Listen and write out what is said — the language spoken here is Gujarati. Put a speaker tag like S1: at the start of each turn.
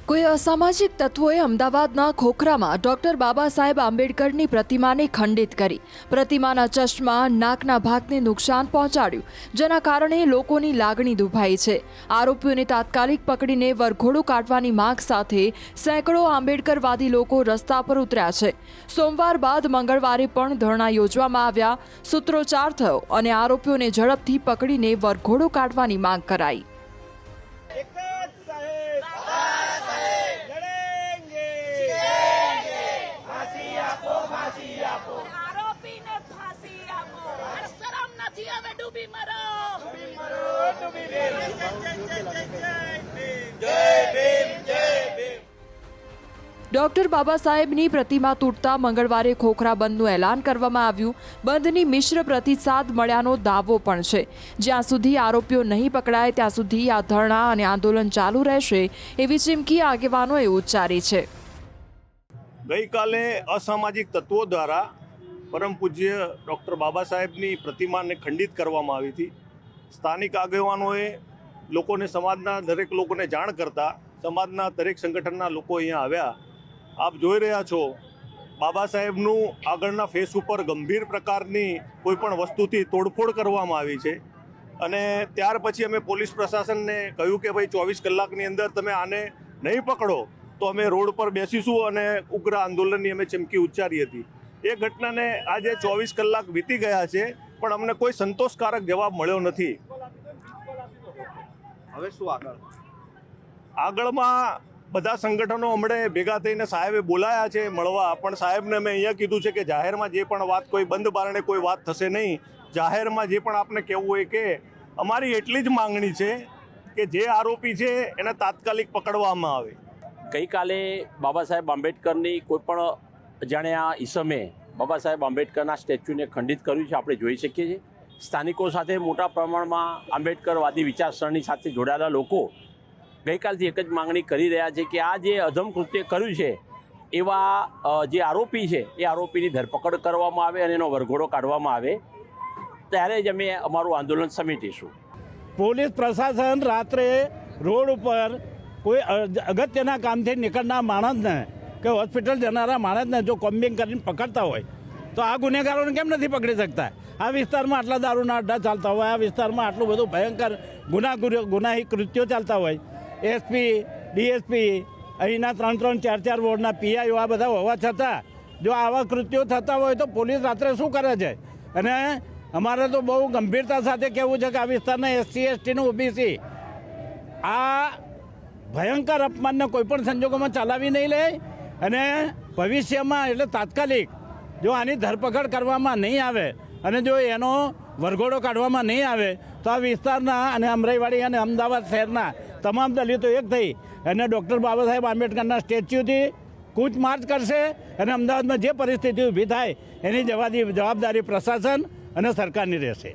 S1: કોઈ અસામાજિક તત્વોએ અમદાવાદના ખોખરામાં ડોક્ટર બાબા સાહેબ આંબેડકરની પ્રતિમાને ખંડિત કરી પ્રતિમાના ચશ્મા નાકના ભાગને નુકસાન પહોંચાડ્યું, જેના કારણે લોકોની લાગણી દુભાઈ છે। આરોપીઓને તાત્કાલિક પકડીને વરઘોડું કાઢવાની માંગ સાથે સેંકડો આંબેડકરવાદી લોકો રસ્તા પર ઉતર્યા છે। સોમવાર બાદ મંગળવારે પણ ધરણા યોજવામાં આવ્યા, સૂત્રોચ્ચાર થયો અને આરોપીઓને ઝડપથી પકડીને વરઘોડું કાઢવાની માંગ કરાઈ। ડોક્ટર બાબા સાહેબની પ્રતિમા તૂટતા મંગળવારે ખોખરા બંધનું એલાન કરવામાં આવ્યું। બંધની મિશ્ર પ્રતિસાદ મળ્યાનો દાવો પણ છે। જ્યાં સુધી આરોપીઓ નહીં પકડાય ત્યાં સુધી આ ધરણા અને આંદોલન ચાલુ રહેશે એવી ચીમકી આગેવાનોએ ઉચ્ચારી છે।
S2: ગઈકાલે અસામાજિક તત્વો દ્વારા પરમ પૂજ્ય ડૉક્ટર બાબા સાહેબની પ્રતિમાને ખંડિત કરવામાં આવી હતી। સ્થાનિક આગેવાનોએ લોકોને, સમાજના દરેક લોકોને જાણ કરતા સમાજના દરેક સંગઠનના લોકો અહીંયા આવ્યા। આપ જોઈ રહ્યા છો, બાબા સાહેબનું આગળના ફેસ ઉપર ગંભીર પ્રકારની કોઈપણ વસ્તુથી તોડફોડ કરવામાં આવી છે અને ત્યાર પછી અમે પોલીસ પ્રશાસનને કહ્યું કે ભાઈ 24 કલાકની અંદર તમે આને નહીં પકડો તો અમે રોડ પર બેસીશું અને ઉગ્ર આંદોલનની અમે ચીમકી ઉચ્ચારી હતી। એ ઘટનાને આજે 24 કલાક વીતી ગયા છે પણ અમને કોઈ સંતોષકારક જવાબ મળ્યો નથી।
S3: હવે શું
S2: આગળમાં બધા સંગઠનો હમણાં ભેગા થઈને સાહેબે બોલાયા છે મળવા, પણ સાહેબને મેં અહીંયા કીધું છે કે જાહેરમાં જે પણ વાત, કોઈ બંધ બારણે કોઈ વાત થશે નહીં। જાહેરમાં જે પણ આપને કહેવું હોય કે અમારી એટલી જ માંગણી છે કે જે આરોપી છે એને તાત્કાલિક પકડવામાં આવે।
S4: ગઈકાલે બાબા સાહેબ આંબેડકરની કોઈપણ અજાણ્યા ઈસમે બાબા સાહેબ આંબેડકરના સ્ટેચ્યુને ખંડિત કર્યું છે, આપણે જોઈ શકીએ છીએ। સ્થાનિકો સાથે મોટા પ્રમાણમાં આંબેડકરવાદી વિચારસરણી સાથે જોડાયેલા લોકો ગઈકાલથી એક જ માંગણી કરી રહ્યા છે કે આ જે અધમ કૃત્ય કર્યું છે એવા જે આરોપી છે એ આરોપીની ધરપકડ કરવામાં આવે અને એનો વરઘોડો કાઢવામાં આવે, ત્યારે જ અમે અમારું આંદોલન સમેટીશું।
S5: પોલીસ પ્રશાસન રાત્રે રોડ ઉપર કોઈ અગત્યના કામથી નીકળનાર માણસને કે હોસ્પિટલ જનારા માણસને જો કોમ્બિંગ કરીને પકડતા હોય તો આ ગુનેગારોને કેમ નથી પકડી શકતા? આ વિસ્તારમાં આટલા દારૂના અડ્ડા ચાલતા હોય, આ વિસ્તારમાં આટલું બધું ભયંકર ગુનાહી કૃત્યો ચાલતા હોય, એસપી, ડીએસપી, અહીંના 3-3, 4-4 વોર્ડના પીઆઈઓ આ બધા હોવા છતાં જો આવા કૃત્યો થતા હોય તો પોલીસ રાત્રે શું કરે છે? અને અમારે તો બહુ ગંભીરતા સાથે કહેવું છે કે આ વિસ્તારના એસસી, એસટીનું ઓબીસી આ ભયંકર અપમાનને કોઈપણ સંજોગોમાં ચલાવી નહીં લે અને ભવિષ્યમાં એટલે તાત્કાલિક જો આની ધરપકડ કરવામાં નહીં આવે અને જો એનો વરઘોડો કાઢવામાં નહીં આવે તો આ વિસ્તારના અને અમરાઈવાડી અને અમદાવાદ શહેરના તમામ દલિતો એક થઈ અને ડૉક્ટર બાબા સાહેબ આંબેડકરના સ્ટેચ્યુથી કૂચ માર્ચ કરશે અને અમદાવાદમાં જે પરિસ્થિતિ ઊભી થાય એની જવાબદારી પ્રશાસન અને સરકારની રહેશે।